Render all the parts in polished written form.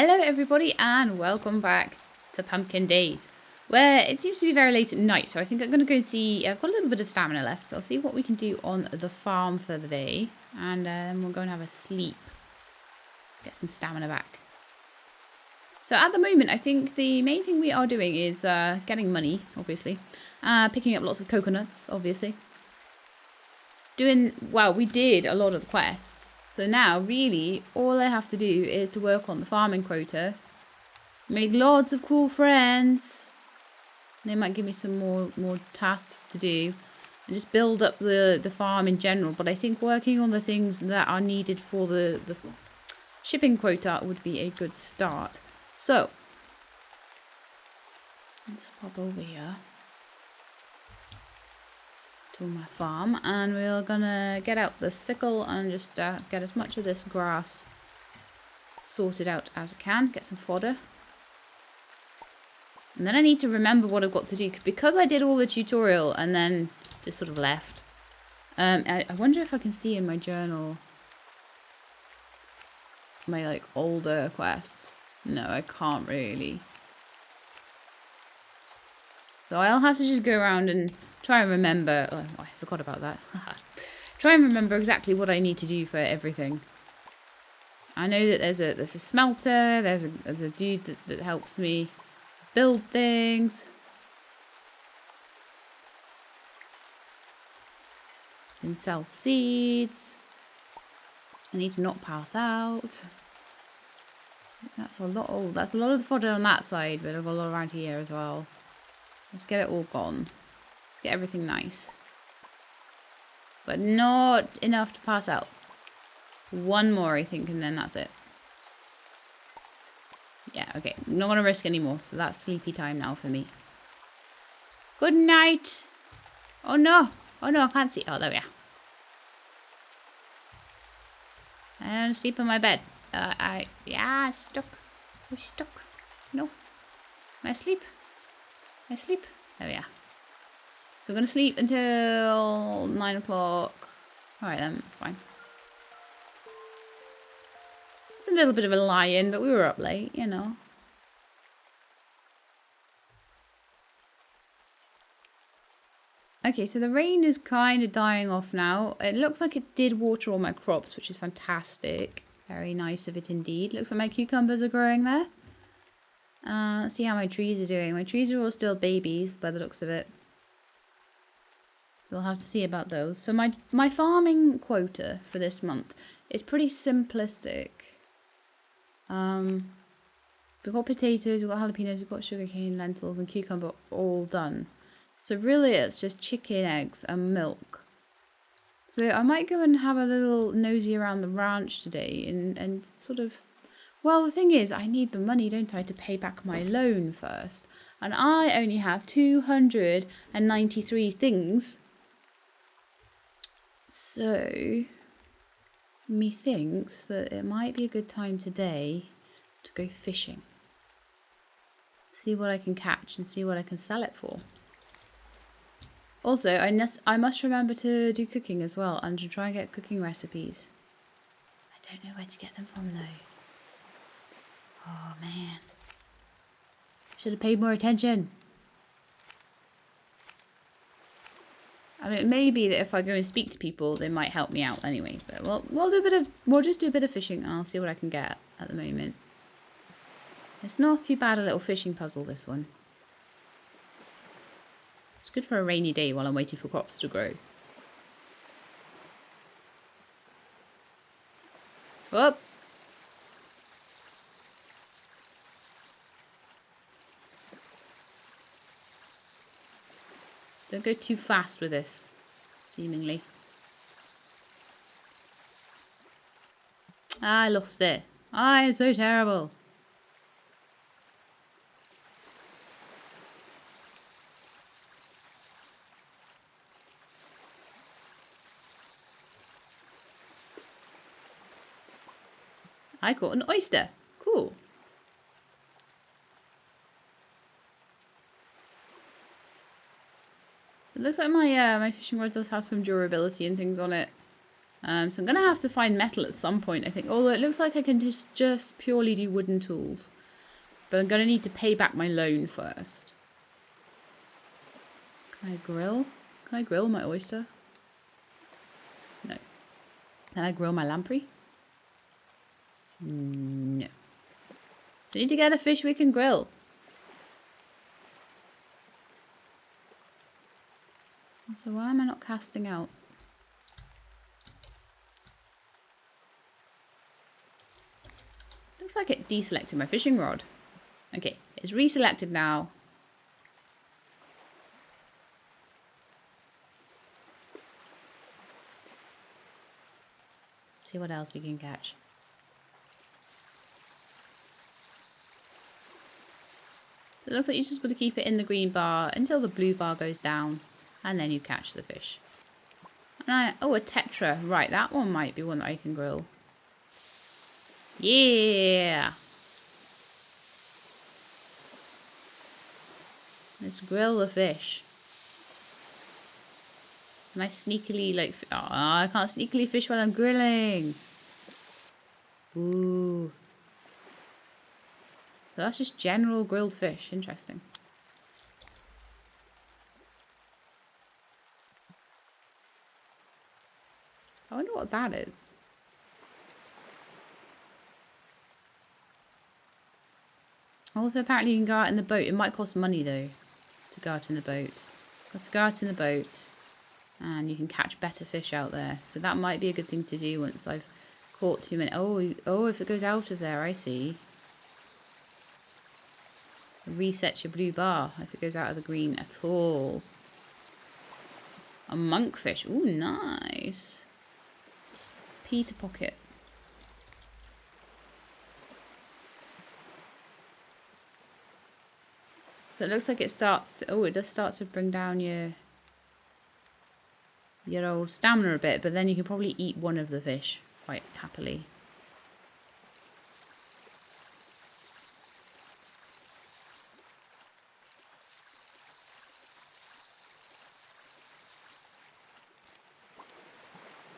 Hello everybody and welcome back to Pumpkin Days, where it seems to be very late at night, so I think I'm going to go and see. I've got a little bit of stamina left, so I'll see what we can do on the farm for the day, and then we'll go and have a sleep, get some stamina back. So at the moment, I think the main thing we are doing is getting money, obviously, picking up lots of coconuts, obviously. We did a lot of the quests. So now, really, all I have to do is to work on the farming quota, make lots of cool friends. They might give me some more tasks to do, and just build up the farm in general. But I think working on the things that are needed for the shipping quota would be a good start. So, let's pop over here to my farm, and we're gonna get out the sickle and just get as much of this grass sorted out as I can, get some fodder. And then I need to remember what I've got to do, because I did all the tutorial and then just sort of left. I wonder if I can see in my journal my older quests. No, I can't really. So I'll have to just go around and try and remember. Oh, I forgot about that. Try and remember exactly what I need to do for everything. I know that there's a smelter. There's a dude that helps me build things. And sell seeds. I need to not pass out. That's a lot. Oh, that's a lot of the fodder on that side, but I've got a lot around here as well. Let's get it all gone. Let's get everything nice. But not enough to pass out. One more, I think, and then that's it. Yeah, okay. I'm not going to risk anymore, so that's sleepy time now for me. Good night. Oh, no. Oh, no, I can't see. Oh, there we are. I want to sleep in my bed. Yeah, it's stuck. We're stuck. No. Can I sleep? I sleep. There we are. So we're going to sleep until 9 o'clock. Alright then, that's fine. It's a little bit of a lie-in, but we were up late, you know. Okay, so the rain is kind of dying off now. It looks like it did water all my crops, which is fantastic. Very nice of it indeed. Looks like my cucumbers are growing there. Let's see how my trees are doing. My trees are all still babies by the looks of it. So we'll have to see about those. So my farming quota for this month is pretty simplistic. We've got potatoes, we've got jalapenos, we've got sugarcane, lentils and cucumber all done. So really it's just chicken, eggs and milk. So I might go and have a little nosy around the ranch today and sort of... Well, the thing is, I need the money, don't I, to pay back my loan first. And I only have 293 things. So, methinks that it might be a good time today to go fishing. See what I can catch and see what I can sell it for. Also, I must remember to do cooking as well and to try and get cooking recipes. I don't know where to get them from though. Oh man. Should have paid more attention. I mean, it may be that if I go and speak to people, they might help me out anyway. But we'll just do a bit of fishing and I'll see what I can get at the moment. It's not too bad a little fishing puzzle, this one. It's good for a rainy day while I'm waiting for crops to grow. Whoop! Don't go too fast with this, seemingly. I lost it. I'm so terrible. I caught an oyster. Cool. So it looks like my fishing rod does have some durability and things on it. So I'm going to have to find metal at some point, I think. Although it looks like I can just purely do wooden tools. But I'm going to need to pay back my loan first. Can I grill? Can I grill my oyster? No. Can I grill my lamprey? No. We need to get a fish we can grill. So why am I not casting out? Looks like it deselected my fishing rod. Okay, it's reselected now. See what else we can catch. So it looks like you just got to keep it in the green bar until the blue bar goes down, and then you catch the fish. And oh, a tetra. Right, that one might be one that I can grill. Yeah! Let's grill the fish. Can I sneakily, like... Oh, I can't sneakily fish while I'm grilling. Ooh. So that's just general grilled fish. Interesting. I wonder what that is. Also, apparently you can go out in the boat. It might cost money, though, to go out in the boat. Got to go out in the boat, and you can catch better fish out there. So that might be a good thing to do once I've caught too many. Oh, if it goes out of there, I see. Reset your blue bar if it goes out of the green at all. A monkfish. Ooh, nice. Peter pocket. So it looks like it starts to, oh, it does start to bring down your old stamina a bit, but then you can probably eat one of the fish quite happily.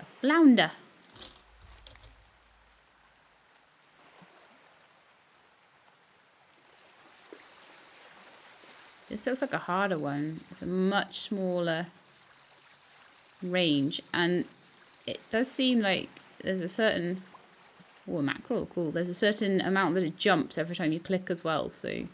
A flounder. This looks like a harder one. It's a much smaller range, and it does seem like there's a certain... Oh, a mackerel, cool. There's a certain amount that it jumps every time you click as well, so...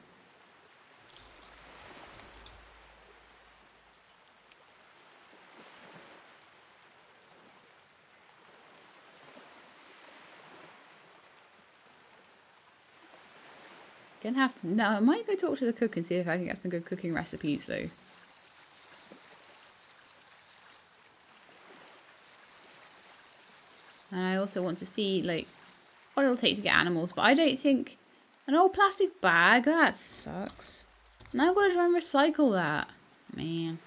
Gonna have to... No, I might go talk to the cook and see if I can get some good cooking recipes, though. And I also want to see, like, what it'll take to get animals. But I don't think... An old plastic bag? That sucks. Now I've got to try and recycle that. Man.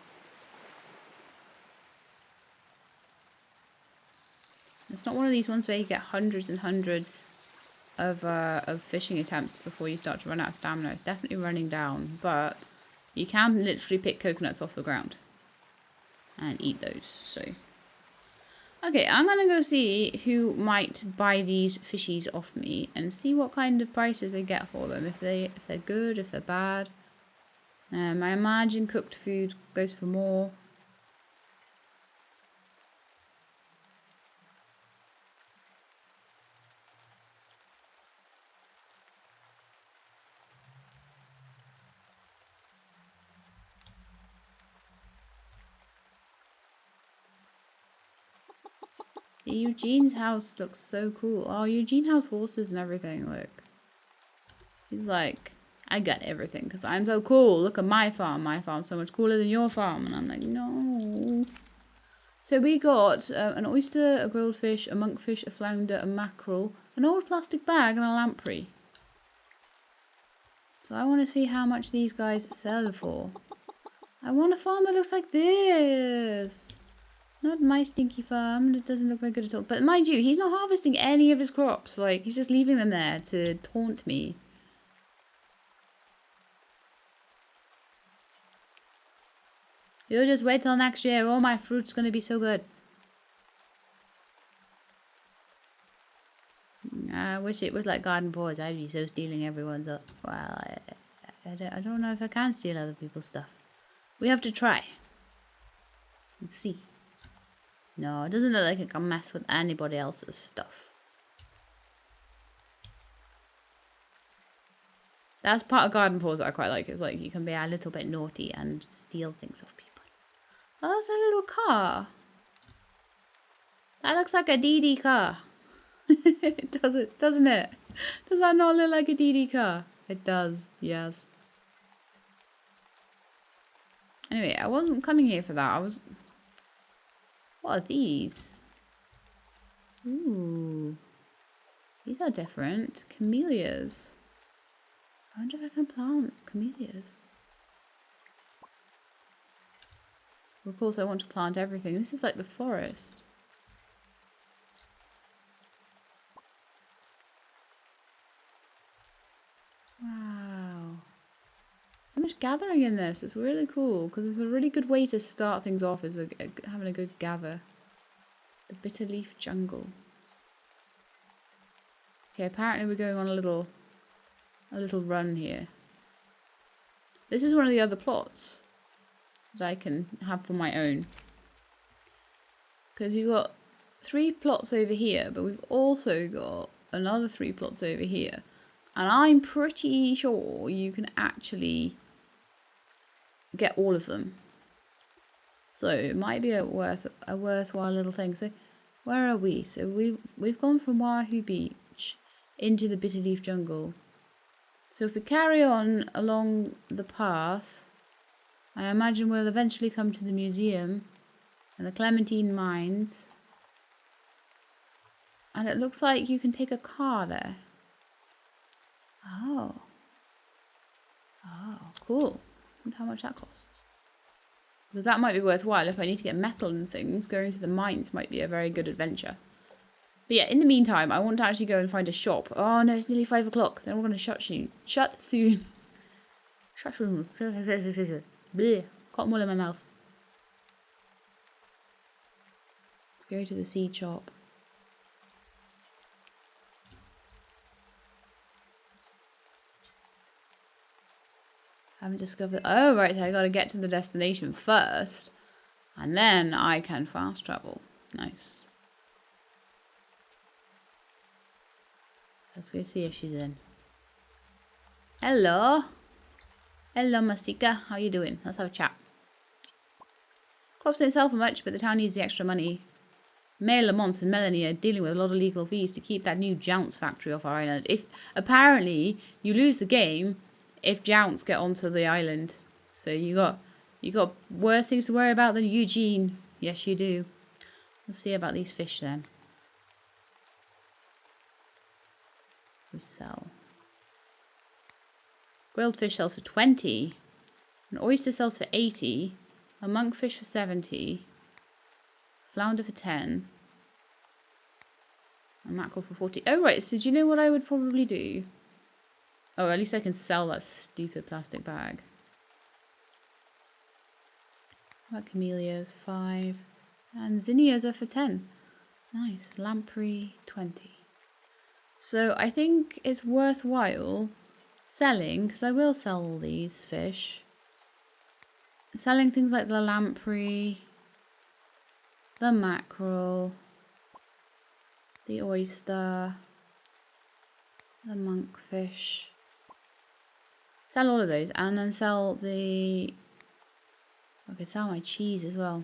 It's not one of these ones where you get hundreds and hundreds of fishing attempts before you start to run out of stamina. It's definitely running down, but you can literally pick coconuts off the ground and eat those. So, okay, I'm gonna go see who might buy these fishies off me and see what kind of prices I get for them. If they're good, if they're bad. I imagine cooked food goes for more. Eugene's house looks so cool. Oh, Eugene has horses and everything, look. He's like, I got everything because I'm so cool. Look at my farm. My farm's so much cooler than your farm. And I'm like, no. So we got an oyster, a grilled fish, a monkfish, a flounder, a mackerel, an old plastic bag, and a lamprey. So I want to see how much these guys sell for. I want a farm that looks like this. Not my stinky farm. It doesn't look very good at all. But mind you, he's not harvesting any of his crops. Like, he's just leaving them there to taunt me. You just wait till next year. All my fruit's going to be so good. I wish it was like garden paws. I'd be so stealing everyone's up. Well, I don't know if I can steal other people's stuff. We have to try. Let's see. No, it doesn't look like it can mess with anybody else's stuff. That's part of garden paws that I quite like. It's like you can be a little bit naughty and steal things off people. Oh, that's a little car. That looks like a DD car. It does it, doesn't it? Does that not look like a DD car? It does, yes. Anyway, I wasn't coming here for that. What are these? Ooh. These are different. Camellias. I wonder if I can plant camellias. Of course, I want to plant everything. This is like the forest. Wow. So much gathering in this. It's really cool because it's a really good way to start things off is having a good gather. The bitter leaf jungle. Okay, apparently we're going on a little run here. This is one of the other plots that I can have for my own. Because you've got 3 plots over here, but we've also got another 3 plots over here. And I'm pretty sure you can actually get all of them. So it might be a worthwhile little thing. So where are we? So we've gone from Wahoo Beach into the bitter leaf jungle. So if we carry on along the path, I imagine we'll eventually come to the museum and the Clementine Mines. And it looks like you can take a car there. Oh. Oh, cool. I wonder how much that costs. Because that might be worthwhile. If I need to get metal and things, going to the mines might be a very good adventure. But yeah, in the meantime, I want to actually go and find a shop. Oh no, it's nearly 5 o'clock. Then we're going to shut soon. Shut soon. Shut soon. Bleh. Cotton wool in my mouth. Let's go to the seed shop. Haven't discovered. Oh, right. I got to get to the destination first. And then I can fast travel. Nice. Let's go see if she's in. Hello. Hello, Masika. How you doing? Let's have a chat. Crops don't sell for much, but the town needs the extra money. Mayor Lamont and Melanie are dealing with a lot of legal fees to keep that new Jounce factory off our island. If apparently you lose the game if Jounce get onto the island. So you got worse things to worry about than Eugene. Yes, you do. Let's see about these fish then. We sell. Grilled fish sells for 20. An oyster sells for 80. A monkfish for 70. Flounder for 10. A mackerel for 40. Oh, right. So do you know what I would probably do? Oh, at least I can sell that stupid plastic bag. What camellias? 5. And zinnias are for 10. Nice. Lamprey, 20. So I think it's worthwhile selling, because I will sell all these fish. Selling things like the lamprey, the mackerel, the oyster, the monkfish. Sell all of those and then sell the... I could sell my cheese as well.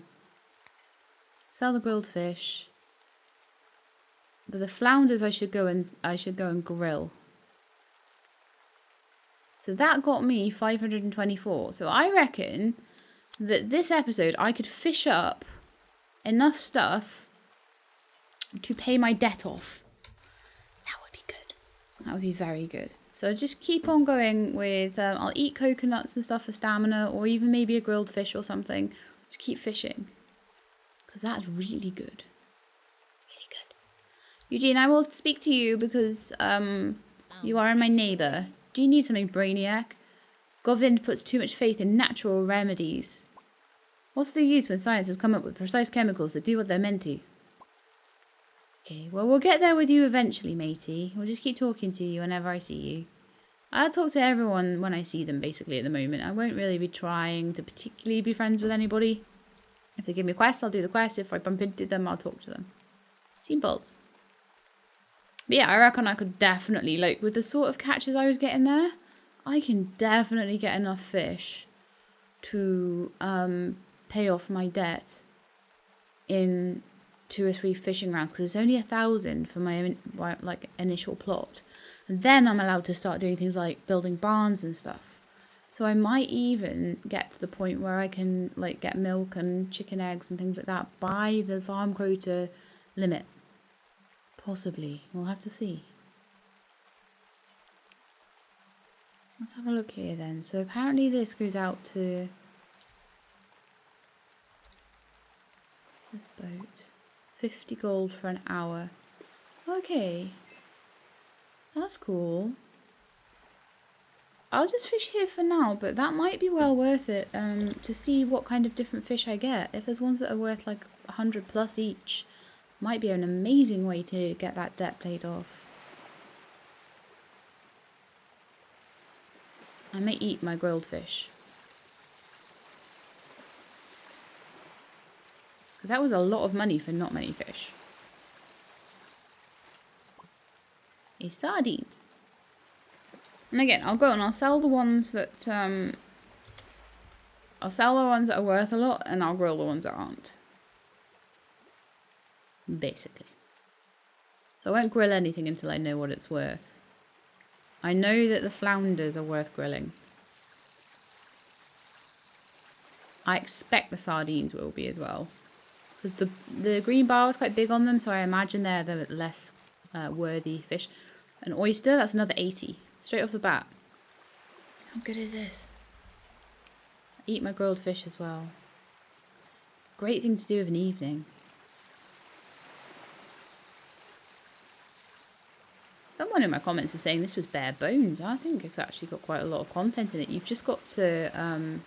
Sell the grilled fish. But the flounders I should go and grill. So that got me 524. So I reckon that this episode I could fish up enough stuff to pay my debt off. That would be good. That would be very good. So just keep on going with, I'll eat coconuts and stuff for stamina, or even maybe a grilled fish or something. Just keep fishing. Because that's really good. Really good. Eugene, I will speak to you because you are my neighbour. Do you need something, Brainiac? Govind puts too much faith in natural remedies. What's the use when science has come up with precise chemicals that do what they're meant to? Okay, well, we'll get there with you eventually, matey. We'll just keep talking to you whenever I see you. I'll talk to everyone when I see them, basically, at the moment. I won't really be trying to particularly be friends with anybody. If they give me a quest, I'll do the quest. If I bump into them, I'll talk to them. Simples. But yeah, I reckon I could definitely, like, with the sort of catches I was getting there, I can definitely get enough fish to pay off my debt in 2 or 3 fishing rounds, because it's only 1,000 for my like initial plot, and then I'm allowed to start doing things like building barns and stuff. So I might even get to the point where I can like get milk and chicken eggs and things like that by the farm quota limit. Possibly. We'll have to see. Let's have a look here then. So apparently this goes out to this boat. 50 gold for an hour. Okay. That's cool. I'll just fish here for now, but that might be well worth it to see what kind of different fish I get. If there's ones that are worth like 100 plus each, might be an amazing way to get that debt paid off. I may eat my grilled fish. Because that was a lot of money for not many fish. A sardine. And again, I'll go and I'll sell the ones that are worth a lot, and I'll grill the ones that aren't. Basically. So I won't grill anything until I know what it's worth. I know that the flounders are worth grilling. I expect the sardines will be as well. Because the green bar was quite big on them, so I imagine they're the less worthy fish. An oyster, that's another 80. Straight off the bat. How good is this? I eat my grilled fish as well. Great thing to do of an evening. Someone in my comments was saying this was bare bones. I think it's actually got quite a lot of content in it. You've just got to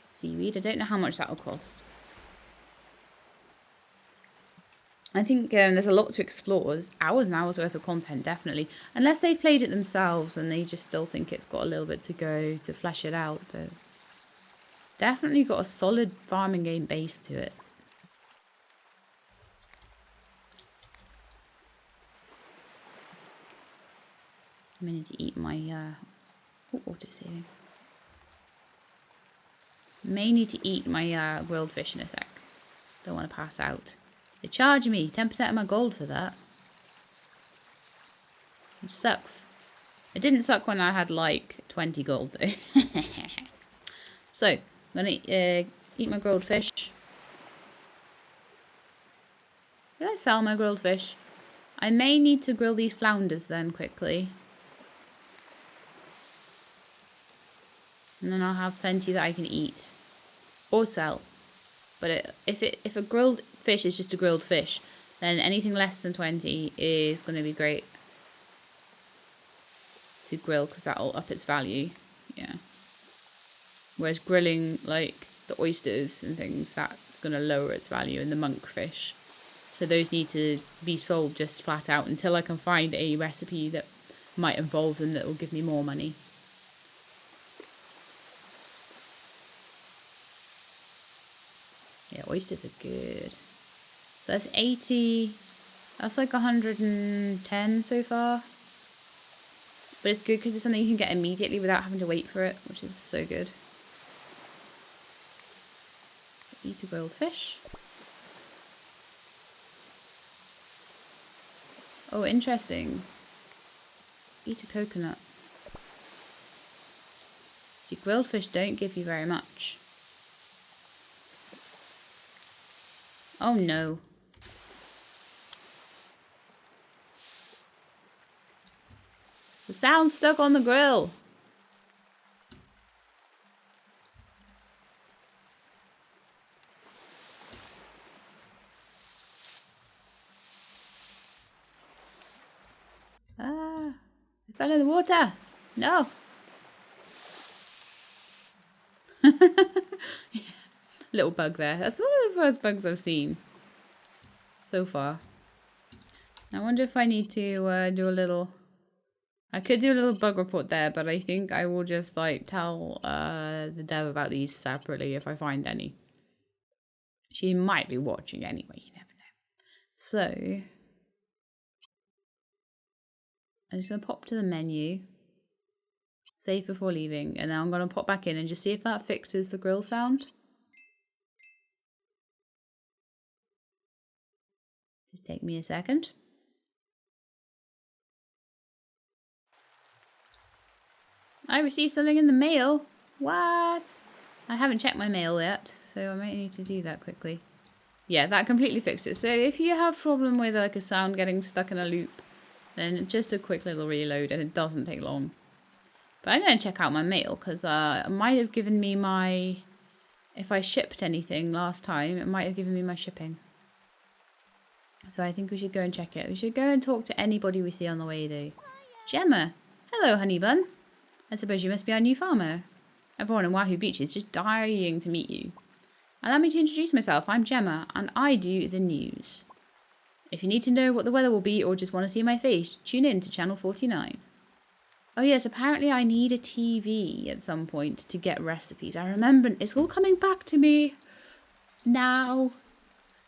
seaweed. I don't know how much that'll cost. I think there's a lot to explore. There's hours and hours worth of content, definitely. Unless they've played it themselves and they just still think it's got a little bit to go to flesh it out. But definitely got a solid farming game base to it. I'm going to eat my auto saving. May need to eat my grilled fish in a sec. Don't want to pass out. They're charging me 10% of my gold for that. Which sucks. It didn't suck when I had like 20 gold though. So, I'm going to eat my grilled fish. Did I sell my grilled fish? I may need to grill these flounders then quickly. And then I'll have plenty that I can eat. Or sell. But if a grilled fish is just a grilled fish, then anything less than 20 is going to be great to grill, because that'll up its value. Yeah. Whereas grilling like the oysters and things, that's going to lower its value, and the monkfish. So those need to be sold just flat out until I can find a recipe that might involve them that will give me more money. Yeah, oysters are good. So that's 80. That's like 110 so far. But it's good because it's something you can get immediately without having to wait for it, which is so good. Eat a grilled fish. Oh, interesting. Eat a coconut. See, grilled fish don't give you very much. Oh no. The sound's stuck on the grill. Ah, I fell in the water. No. Little bug there. That's one of the first bugs I've seen so far. I wonder if I need to do a little... I could do a little bug report there, but I think I will just like tell the dev about these separately if I find any. She might be watching anyway, you never know. So, I'm just going to pop to the menu, save before leaving, and then I'm going to pop back in and just see if that fixes the grill sound. Just take me a second. I received something in the mail. What? I haven't checked my mail yet, so I might need to do that quickly. Yeah, that completely fixed it. So if you have a problem with like a sound getting stuck in a loop, then just a quick little reload and it doesn't take long. But I'm going to check out my mail because it might have given me my... If I shipped anything last time, it might have given me my shipping. So I think we should go and check it. We should go and talk to anybody we see on the way though. Gemma! Hello, honey bun. I suppose you must be our new farmer. Everyone in Wahoo Beach is just dying to meet you. Allow me to introduce myself. I'm Gemma, and I do the news. If you need to know what the weather will be or just want to see my face, tune in to Channel 49. Oh yes, apparently I need a TV at some point to get recipes. I remember, it's all coming back to me now.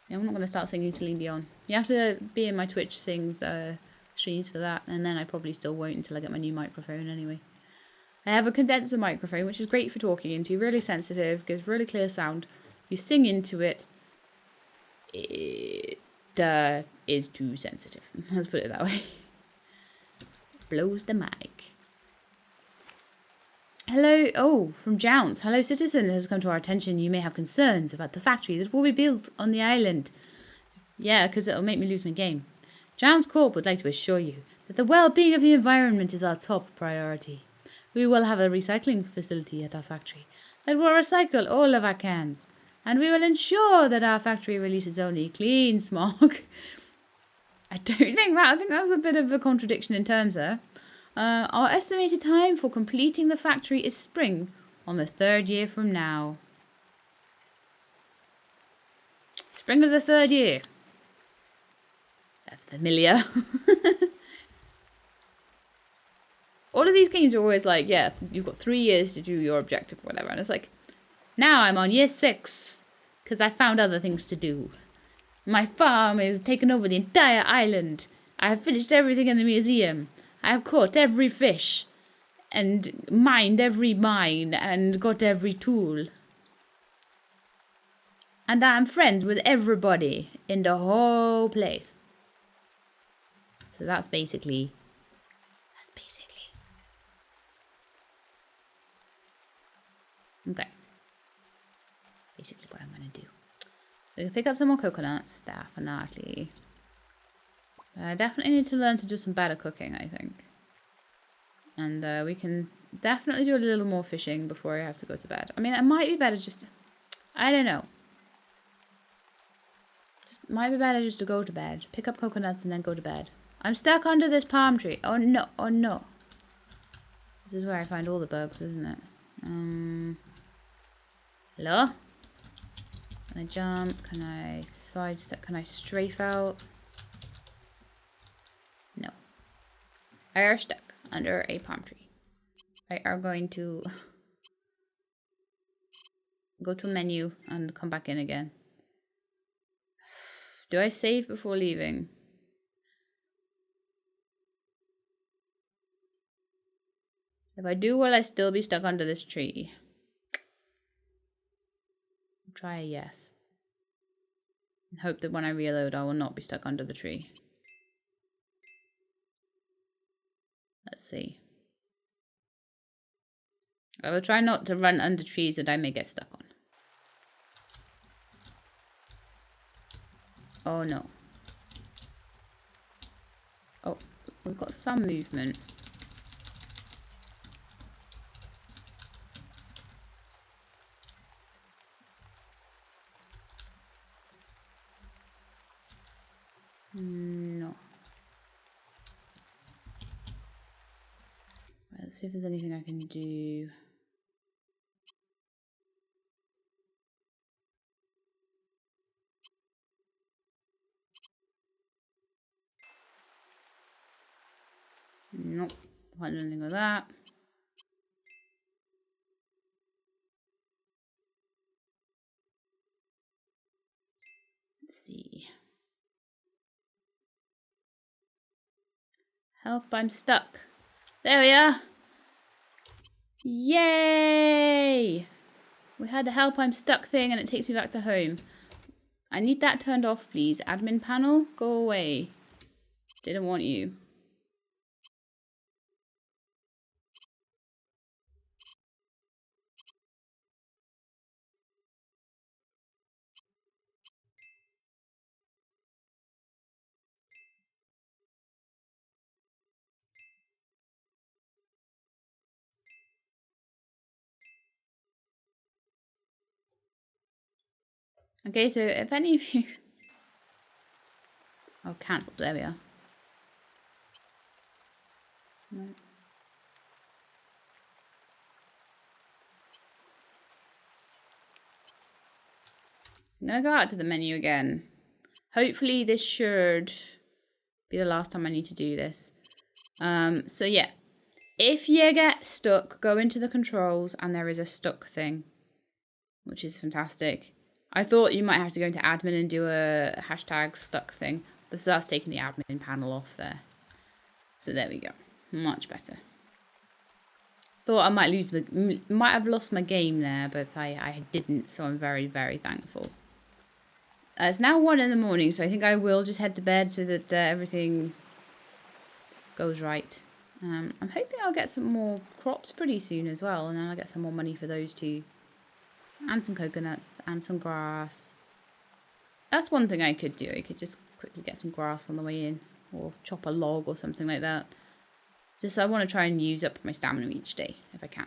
Yeah, I'm not going to start singing Celine Dion. You have to be in my Twitch sings streams for that, and then I probably still won't until I get my new microphone anyway. I have a condenser microphone, which is great for talking into, really sensitive, gives really clear sound. You sing into it, it is too sensitive. Let's put it that way. Blows the mic. Hello, oh, from Jounce. Hello, citizen. It has come to our attention you may have concerns about the factory that will be built on the island. Yeah, because it'll make me lose my game. Jounce Corp would like to assure you that the well-being of the environment is our top priority. We will have a recycling facility at our factory that will recycle all of our cans. And we will ensure that our factory releases only clean smog. I think that's a bit of a contradiction in terms there. Our estimated time for completing the factory is spring on the 3rd year from now. Spring of the 3rd year. That's familiar. All of these games are always like, yeah, you've got 3 years to do your objective or whatever. And it's like, now I'm on year 6 because I found other things to do. My farm is taken over the entire island. I have finished everything in the museum. I have caught every fish and mined every mine and got every tool. And I'm friends with everybody in the whole place. So that's basically... Okay. Basically what I'm going to do. We can pick up some more coconuts, definitely. I definitely need to learn to do some better cooking, I think. And we can definitely do a little more fishing before I have to go to bed. I mean, it might be better just to, I don't know. Just might be better just to go to bed. Pick up coconuts and then go to bed. I'm stuck under this palm tree. Oh no, oh no. This is where I find all the bugs, isn't it? Hello? Can I jump? Can I sidestep? Can I strafe out? No. I are stuck under a palm tree. I are going to go to menu and come back in again. Do I save before leaving? If I do, will I still be stuck under this tree? Try a yes. And hope that when I reload, I will not be stuck under the tree. Let's see. I will try not to run under trees that I may get stuck on. Oh no. Oh, we've got some movement. No. Right, let's see if there's anything I can do. Can't do anything with that. Let's see. Help, I'm stuck. There we are. Yay! We had the help, I'm stuck thing and it takes me back to home. I need that turned off, please. Admin panel, go away. Didn't want you. Okay, so if any of you... Oh, cancelled. There we are. No. I'm going to go out to the menu again. Hopefully this should be the last time I need to do this. So yeah. If you get stuck, go into the controls and there is a stuck thing. Which is fantastic. I thought you might have to go into admin and do a hashtag stuck thing. But so that's taking the admin panel off there. So there we go. Much better. Thought I might have lost my game there, but I didn't. So I'm very, very thankful. It's now 1 in the morning, so I think I will just head to bed so that everything goes right. I'm hoping I'll get some more crops pretty soon as well, and then I'll get some more money for those too. And some coconuts and some grass. That's one thing I could do. I could just quickly get some grass on the way in, or chop a log or something like that. Just I want to try and use up my stamina each day if I can.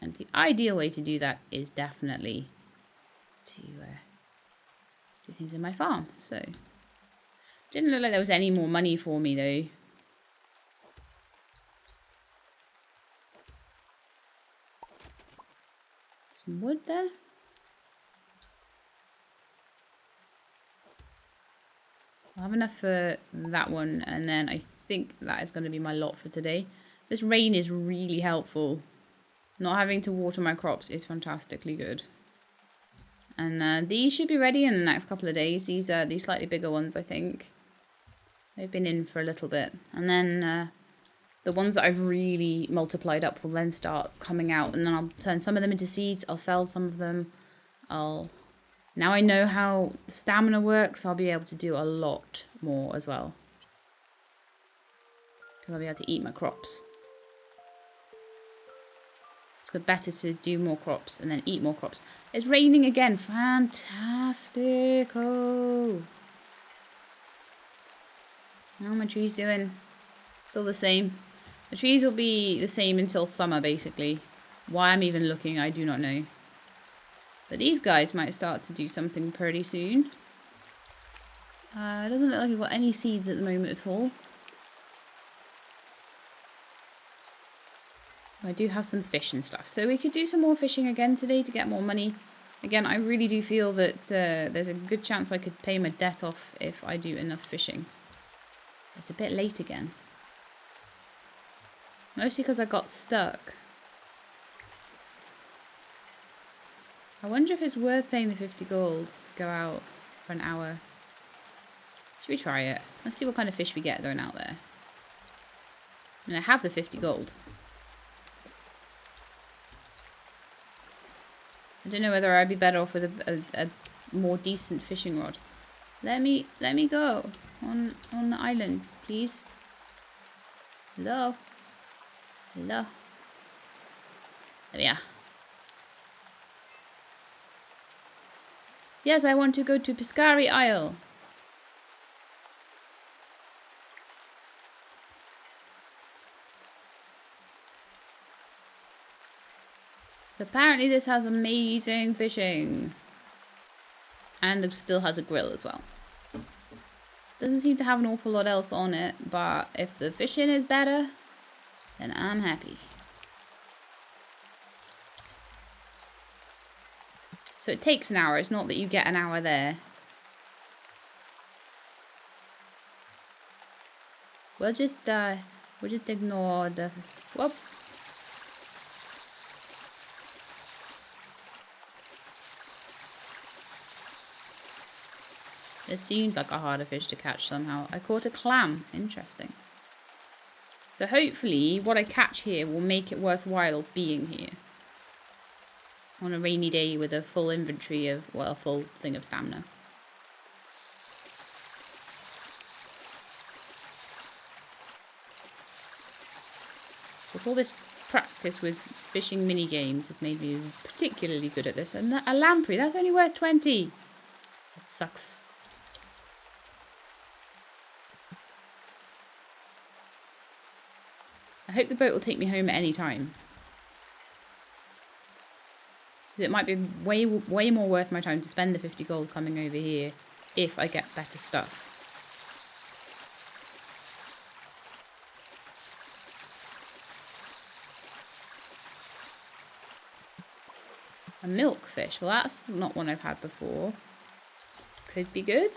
And the ideal way to do that is definitely to do things in my farm. So, didn't look like there was any more money for me though. Some wood there. I'll have enough for that one, and then I think that is going to be my lot for today. This rain is really helpful. Not having to water my crops is fantastically good. And these should be ready in the next couple of days. These are these slightly bigger ones, I think. They've been in for a little bit. And then the ones that I've really multiplied up will then start coming out. And then I'll turn some of them into seeds. I'll sell some of them. Now I know how stamina works, I'll be able to do a lot more as well. Because I'll be able to eat my crops. It's good, better to do more crops and then eat more crops. It's raining again. Fantastic. Oh. How are my trees doing? Still the same. The trees will be the same until summer, basically. Why I'm even looking, I do not know. But these guys might start to do something pretty soon. It doesn't look like we've got any seeds at the moment at all. I do have some fish and stuff. So we could do some more fishing again today to get more money. Again, I really do feel that there's a good chance I could pay my debt off if I do enough fishing. It's a bit late again. Mostly because I got stuck. I wonder if it's worth paying the 50 gold to go out for an hour. Should we try it? Let's see what kind of fish we get going out there. I mean, I have the 50 gold. I don't know whether I'd be better off with a more decent fishing rod. Let me go on the island, please. Hello. Hello. There we are. Yes, I want to go to Piscari Isle. So apparently this has amazing fishing. And it still has a grill as well. Doesn't seem to have an awful lot else on it, but if the fishing is better, then I'm happy. So it takes an hour. It's not that you get an hour there. We'll just ignore the... Whoop. It seems like a harder fish to catch somehow. I caught a clam. Interesting. So hopefully what I catch here will make it worthwhile being here. On a rainy day with a full inventory of, well, a full thing of stamina. Because all this practice with fishing mini games has made me particularly good at this. And a lamprey, that's only worth 20. That sucks. I hope the boat will take me home at any time. It might be way more worth my time to spend the 50 gold coming over here if I get better stuff. A milkfish. Well, that's not one I've had before. Could be good.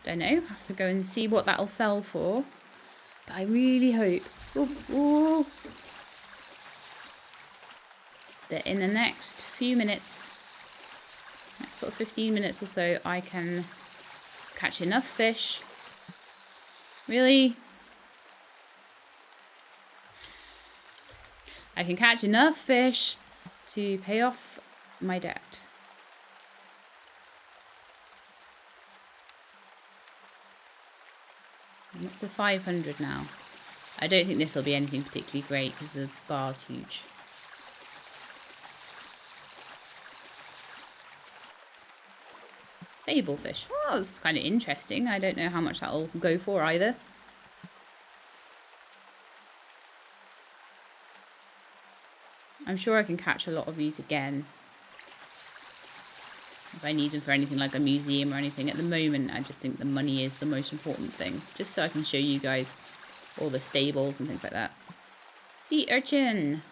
Don't know. Have to go and see what that'll sell for. But I really hope that in the next few minutes, next sort of 15 minutes or so, I can catch enough fish. Really? I can catch enough fish to pay off my debt. I'm up to 500 now. I don't think this will be anything particularly great because the bar's huge. Sablefish. Well, that's kind of interesting. I don't know how much that'll go for either. I'm sure I can catch a lot of these again. If I need them for anything like a museum or anything. At the moment, I just think the money is the most important thing. Just so I can show you guys all the stables and things like that. Sea urchin.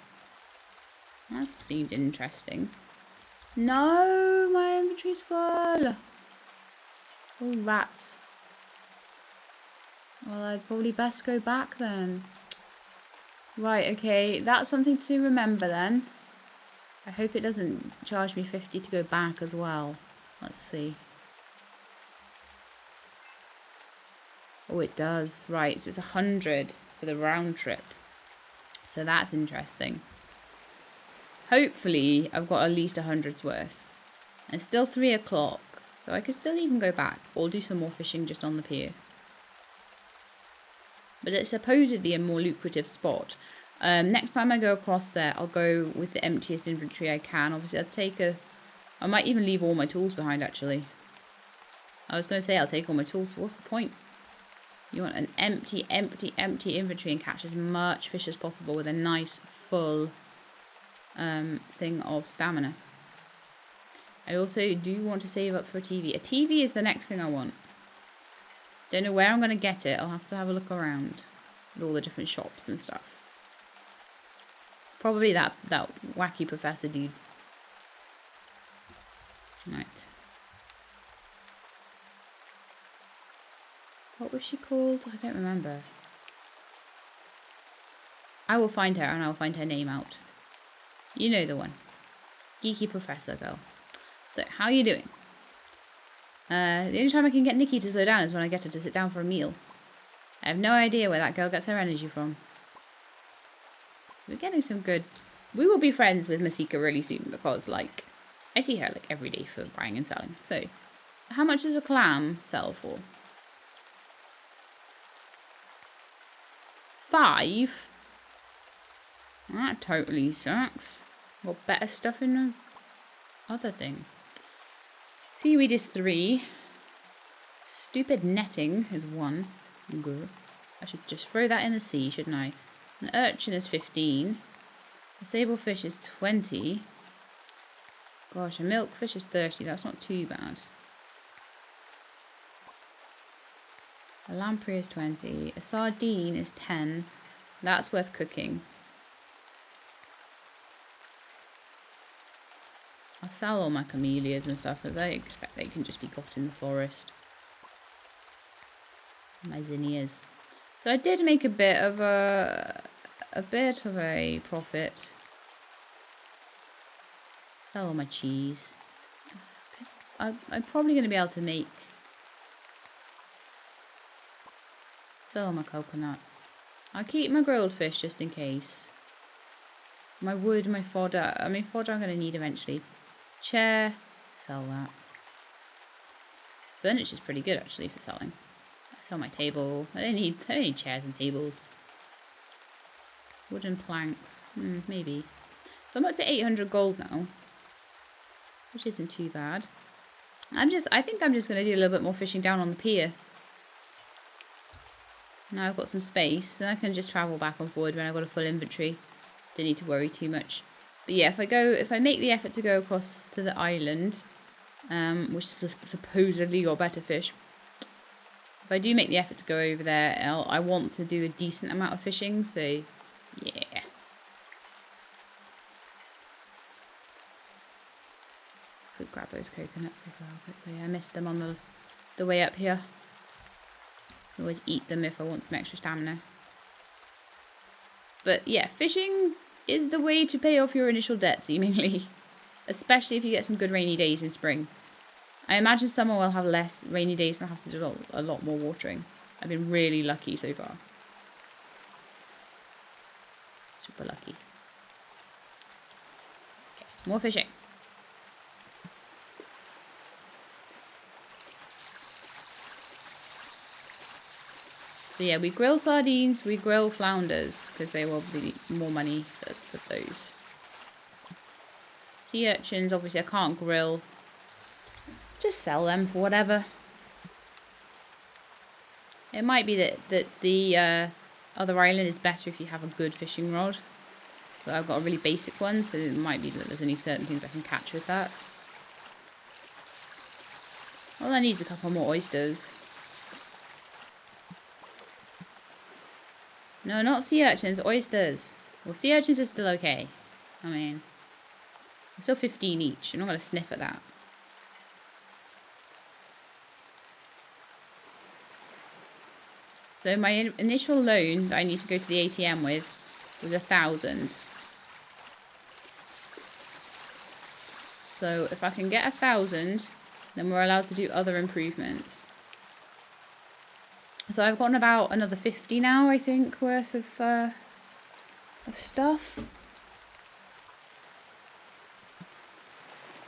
That seems interesting. No, my inventory's full. Oh, rats. Well, I'd probably best go back then. Right, okay. That's something to remember then. I hope it doesn't charge me 50 to go back as well. Let's see. Oh, it does. Right, so it's 100 for the round trip. So that's interesting. Hopefully, I've got at least 100's worth. And it's still 3 o'clock, so I could still even go back or do some more fishing just on the pier. But it's supposedly a more lucrative spot. Next time I go across there, I'll go with the emptiest inventory I can. Obviously, I'll take I might even leave all my tools behind, actually. I was going to say I'll take all my tools, but what's the point? You want an empty inventory and catch as much fish as possible with a nice, full thing of stamina. I also do want to save up for a TV. A TV is the next thing I want. Don't know where I'm going to get it. I'll have to have a look around at all the different shops and stuff. Probably that wacky professor dude. Right. What was she called? I don't remember. I will find her and I will find her name out. You know the one. Geeky professor girl. So, how are you doing? The only time I can get Nikki to slow down is when I get her to sit down for a meal. I have no idea where that girl gets her energy from. So we're getting some good... We will be friends with Masika really soon because, like, I see her, like, every day for buying and selling. So, how much does a clam sell for? 5? That totally sucks. Got better stuff in the other thing. Seaweed is 3. Stupid netting is 1. Good. I should just throw that in the sea, shouldn't I? An urchin is 15. A sablefish is 20. Gosh, a milkfish is 30. That's not too bad. A lamprey is 20. A sardine is 10. That's worth cooking. I'll sell all my camellias and stuff, but I expect they can just be got in the forest. My zinnias. So I did make a bit of a profit. Sell all my cheese. I'm probably going to be able to make... Sell all my coconuts. I'll keep my grilled fish just in case. My wood, my fodder. I mean, fodder I'm going to need eventually. Chair. Sell that. Furniture's pretty good actually for selling. I sell my table. I don't need chairs and tables. Wooden planks. Maybe. So I'm up to 800 gold now. Which isn't too bad. I think I'm just going to do a little bit more fishing down on the pier. Now I've got some space, and I can just travel back and forward when I've got a full inventory. Don't need to worry too much. But yeah, if I make the effort to go across to the island, which is supposedly got better fish. If I do make the effort to go over there, I want to do a decent amount of fishing, so yeah. Could grab those coconuts as well quickly. I missed them on the way up here. I always eat them if I want some extra stamina. But yeah, fishing is the way to pay off your initial debt, seemingly. Especially if you get some good rainy days in spring. I imagine summer will have less rainy days and I'll have to do a lot more watering. I've been really lucky so far. Super lucky. Okay, more fishing. So yeah, we grill sardines, we grill flounders, because they will be more money for those. Sea urchins, obviously I can't grill. Just sell them for whatever. It might be that the other island is better if you have a good fishing rod. But I've got a really basic one, so it might be that there's only certain things I can catch with that. All I need is a couple more oysters. No, not sea urchins, oysters. Well, sea urchins are still okay. I mean, they're still 15 each. I'm not going to sniff at that. So my initial loan that I need to go to the ATM with was 1,000. So if I can get 1,000, then we're allowed to do other improvements. So I've gotten about another 50 now, I think, worth of stuff.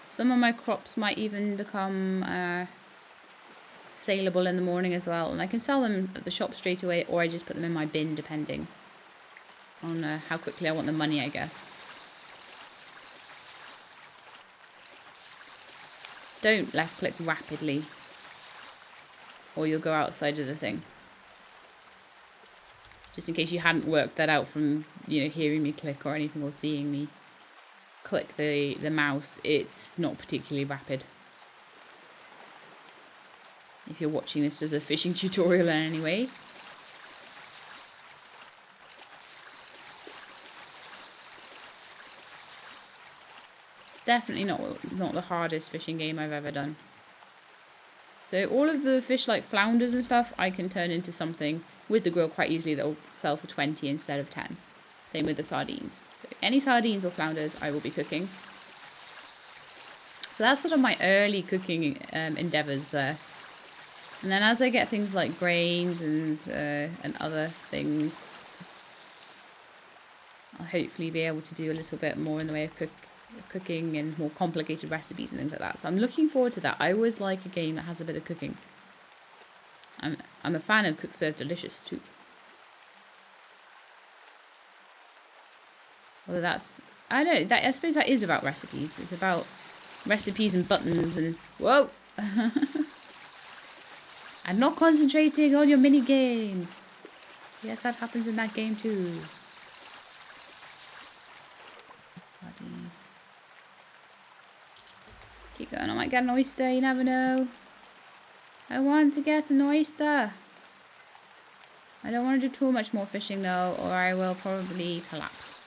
Some of my crops might even become saleable in the morning as well. And I can sell them at the shop straight away, or I just put them in my bin, depending on how quickly I want the money, I guess. Don't left click rapidly, or you'll go outside of the thing. Just in case you hadn't worked that out from, hearing me click or anything, or seeing me click the mouse, it's not particularly rapid. If you're watching this as a fishing tutorial in any way. It's definitely not the hardest fishing game I've ever done. So all of the fish like flounders and stuff, I can turn into something with the grill quite easily that will sell for 20 instead of 10. Same with the sardines. So any sardines or flounders I will be cooking. So that's sort of my early cooking endeavours there. And then as I get things like grains and other things, I'll hopefully be able to do a little bit more in the way of cooking and more complicated recipes and things like that. So I'm looking forward to that. I always like a game that has a bit of cooking. I'm a fan of Cook Serve Delicious too. Although I don't know, I suppose that is about recipes. It's about recipes and buttons and whoa. And not concentrating on your mini games. Yes, that happens in that game too. Sardine. Keep going. I might get an oyster. You never know. I want to get an oyster. I don't want to do too much more fishing though, or I will probably collapse.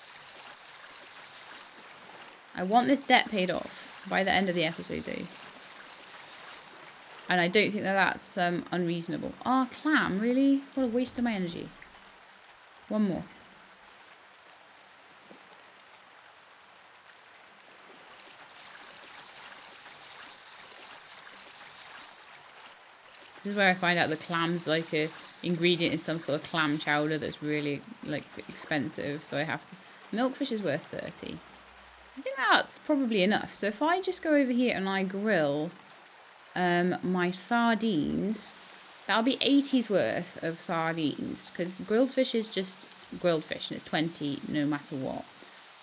I want this debt paid off by the end of the episode though. And I don't think that that's unreasonable. Oh, clam, really? What a waste of my energy. One more. This is where I find out the clam's like a ingredient in some sort of clam chowder that's really like expensive. So I have to... Milkfish is worth 30. I think that's probably enough. So if I just go over here and I grill my sardines, that'll be 80's worth of sardines, because grilled fish is just grilled fish and it's 20 no matter what.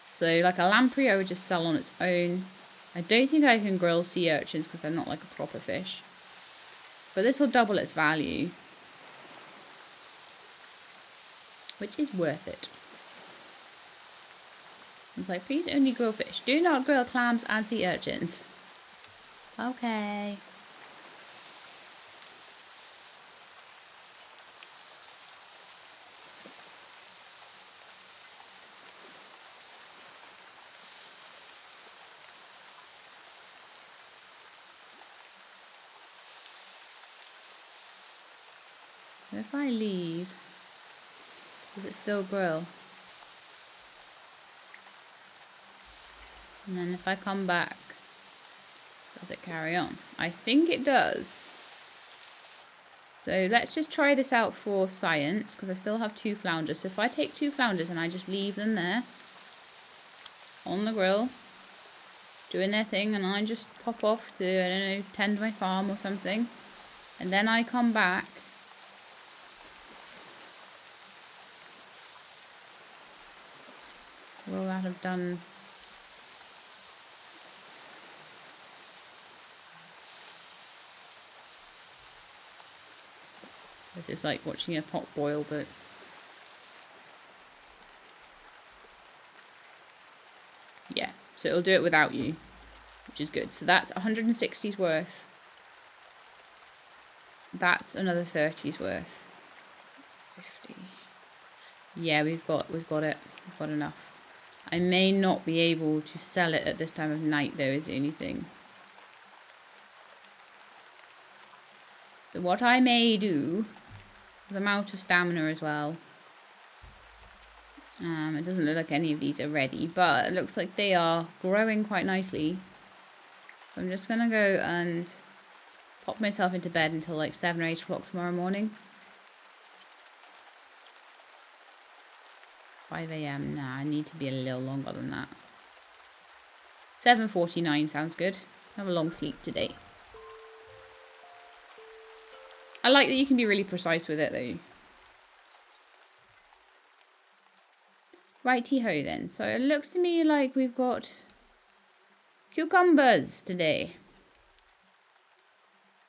So like a lamprey I would just sell on its own. I don't think I can grill sea urchins because they're not like a proper fish, but this will double its value, which is worth it. It's like, please only grill fish. Do not grill clams and sea urchins. Okay. So if I leave, does it still grill? And then if I come back, does it carry on? I think it does. So let's just try this out for science, because I still have 2 flounders. So if I take 2 flounders and I just leave them there on the grill, doing their thing, and I just pop off to, I don't know, tend my farm or something, and then I come back, will that have done? This is like watching a pot boil, but yeah, so it'll do it without you, which is good. So that's 160's worth. That's another 30's worth. 50. Yeah, we've got it. We've got enough. I may not be able to sell it at this time of night though, is the only thing. So what I may do, because I'm out of stamina as well. It doesn't look like any of these are ready, but it looks like they are growing quite nicely. So I'm just going to go and pop myself into bed until like 7 or 8 o'clock tomorrow morning. 5 AM, nah, I need to be a little longer than that. 7:49 sounds good. Have a long sleep today. I like that you can be really precise with it though. Righty-ho then. So it looks to me like we've got cucumbers today,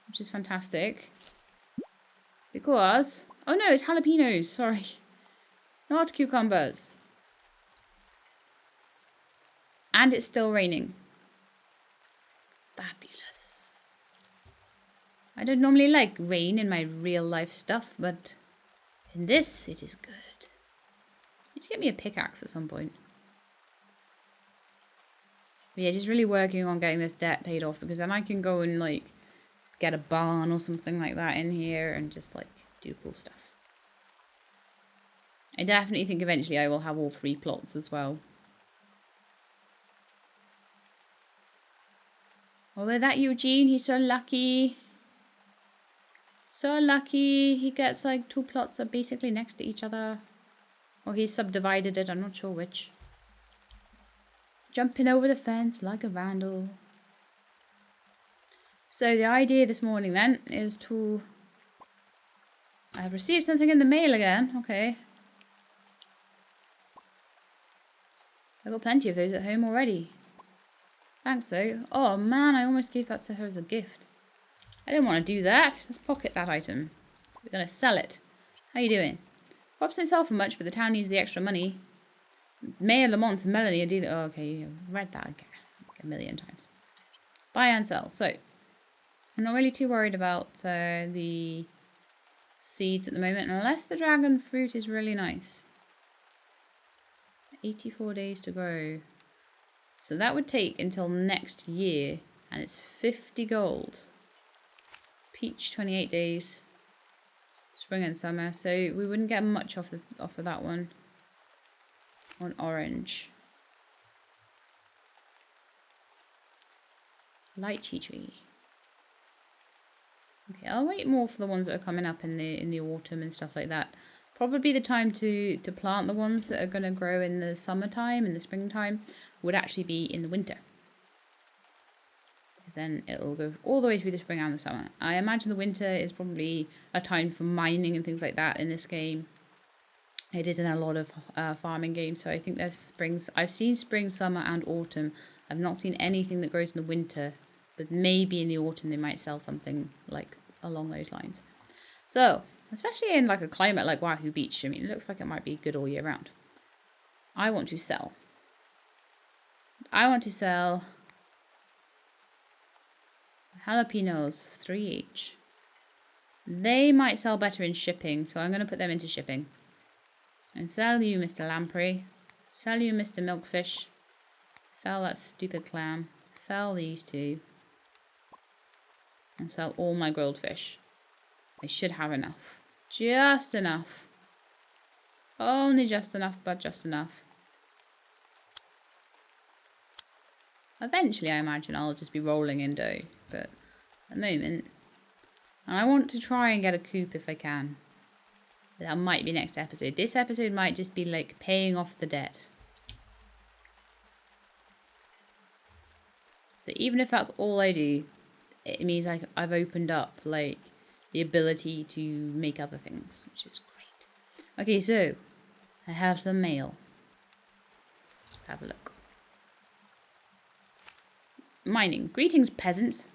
which is fantastic. Because, oh no, it's jalapenos, sorry. Not cucumbers. And it's still raining. Fabulous. I don't normally like rain in my real life stuff, but in this, it is good. Need to get me a pickaxe at some point. But yeah, just really working on getting this debt paid off, because then I can go and like get a barn or something like that in here and just like do cool stuff. I definitely think eventually I will have all 3 plots as well. Although that Eugene, he's so lucky. So lucky. He gets like 2 plots that are basically next to each other. Or he's subdivided it, I'm not sure which. Jumping over the fence like a vandal. So the idea this morning then is to... I've received something in the mail again. Okay. I've got plenty of those at home already. Thanks though. Oh man, I almost gave that to her as a gift. I didn't want to do that. Let's pocket that item. We're going to sell it. How you doing? Crops don't sell for much, but the town needs the extra money. Mayor Lamont and Melanie are dealing... Oh, okay, you've read that again. Like a million times. Buy and sell. So, I'm not really too worried about the seeds at the moment, unless the dragon fruit is really nice. 84 days to grow. So that would take until next year, and it's 50 gold. Peach 28 days. Spring and summer. So we wouldn't get much off of that one. On orange. Lychee tree. Okay, I'll wait more for the ones that are coming up in the autumn and stuff like that. Probably the time to plant the ones that are going to grow in the summertime, in the springtime, would actually be in the winter. Because then it'll go all the way through the spring and the summer. I imagine the winter is probably a time for mining and things like that in this game. It is in a lot of farming games, so I think there's springs. I've seen spring, summer, and autumn. I've not seen anything that grows in the winter, but maybe in the autumn they might sell something like along those lines. So, especially in like a climate like Wahoo Beach, I mean, it looks like it might be good all year round. I want to sell. Jalapenos, 3 each. They might sell better in shipping, so I'm going to put them into shipping. And sell you, Mr. Lamprey. Sell you, Mr. Milkfish. Sell that stupid clam. Sell these two. And sell all my grilled fish. I should have enough. Just enough. Only just enough, but just enough. Eventually, I imagine I'll just be rolling in dough. But at the moment, I want to try and get a coop if I can. That might be next episode. This episode might just be like paying off the debt. But even if that's all I do, it means I've opened up like the ability to make other things, which is great. Okay, so I have some mail. Let's have a look. Mining. Greetings, peasants.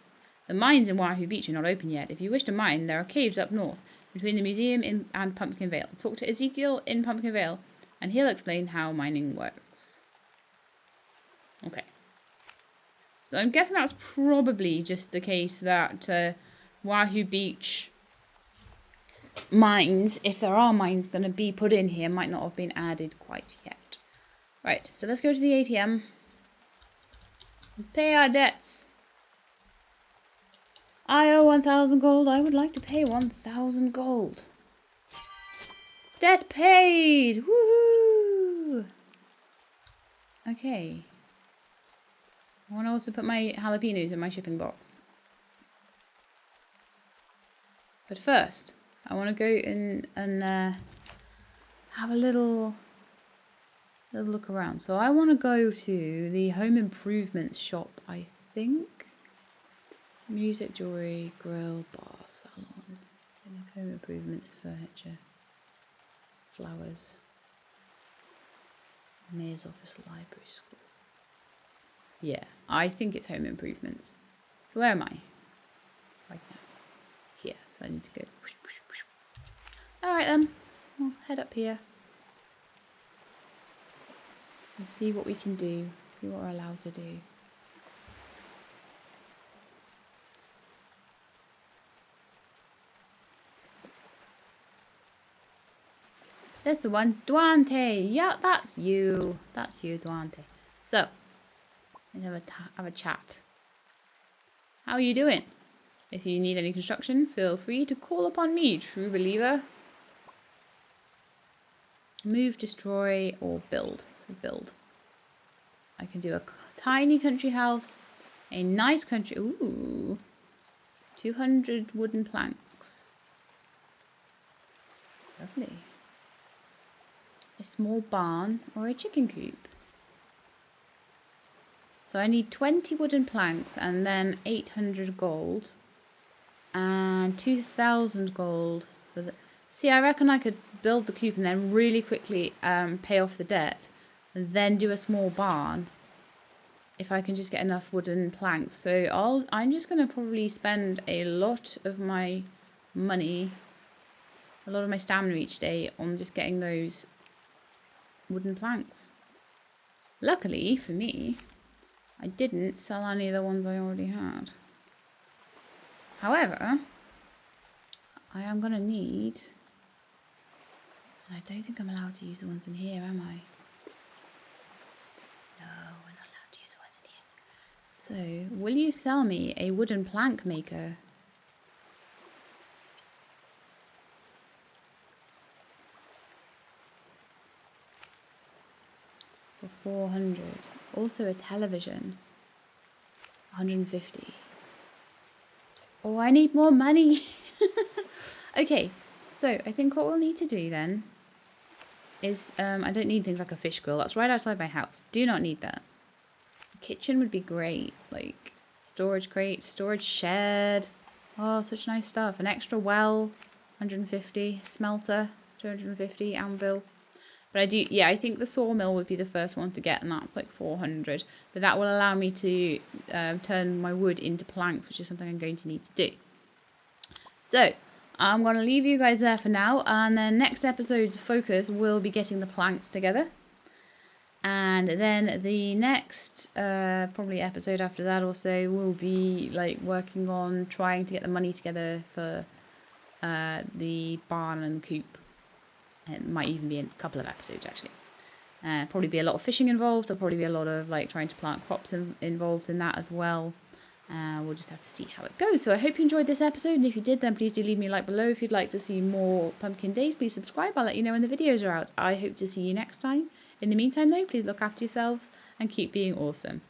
The mines in Wahoo Beach are not open yet. If you wish to mine, there are caves up north between the museum and Pumpkin Vale. Talk to Ezekiel in Pumpkin Vale and he'll explain how mining works. Okay. So I'm guessing that's probably just the case that Wahoo Beach mines, if there are mines going to be put in here, might not have been added quite yet. Right, so let's go to the ATM. Pay our debts. I owe 1,000 gold. I would like to pay 1,000 gold. Debt paid! Woohoo! Okay. I want to also put my jalapenos in my shipping box. But first, I want to go in and have a little look around. So I want to go to the home improvements shop, I think. Music, jewelry, grill, bar, salon, home improvements, furniture, flowers, mayor's office, library, school. Yeah, I think it's home improvements. So where am I? Right now. Here, so I need to go. Alright then, I'll head up here. And see what we can do, see what we're allowed to do. That's the one. Duante. Yeah, that's you. That's you, Duante. So, let's have a chat. How are you doing? If you need any construction, feel free to call upon me, true believer. Move, destroy, or build. So build. I can do a tiny country house. A nice country... Ooh. 200 wooden planks. Lovely. A small barn or a chicken coop. So I need 20 wooden planks and then 800 gold and 2,000 gold for the... See, I reckon I could build the coop and then really quickly pay off the debt and then do a small barn if I can just get enough wooden planks. So I'm just going to probably spend a lot of my money, a lot of my stamina each day on just getting those wooden planks. Luckily for me, I didn't sell any of the ones I already had. However, I am going to need... And I don't think I'm allowed to use the ones in here, am I? No, we're not allowed to use the ones in here. So, will you sell me a wooden plank maker? for 400. Also a television, 150. Oh, I need more money. Okay, so I think what we'll need to do then is, I don't need things like a fish grill. That's right outside my house. Do not need that. Kitchen would be great. Like storage crate, storage shed. Oh, such nice stuff. An extra well, 150. Smelter, 250. Anvil. But I think the sawmill would be the first one to get, and that's like 400. But that will allow me to turn my wood into planks, which is something I'm going to need to do. So, I'm going to leave you guys there for now, and then next episode's focus will be getting the planks together. And then the next, probably episode after that or so, will be like working on trying to get the money together for the barn and coop. It might even be a couple of episodes actually. Probably be a lot of fishing involved. There'll probably be a lot of like trying to plant crops involved in that as well. We'll just have to see how it goes. So I hope you enjoyed this episode, and if you did, then please do leave me a like below. If you'd like to see more pumpkin days, please subscribe. I'll let you know when the videos are out. I hope to see you next time. In the meantime though, please look after yourselves and keep being awesome.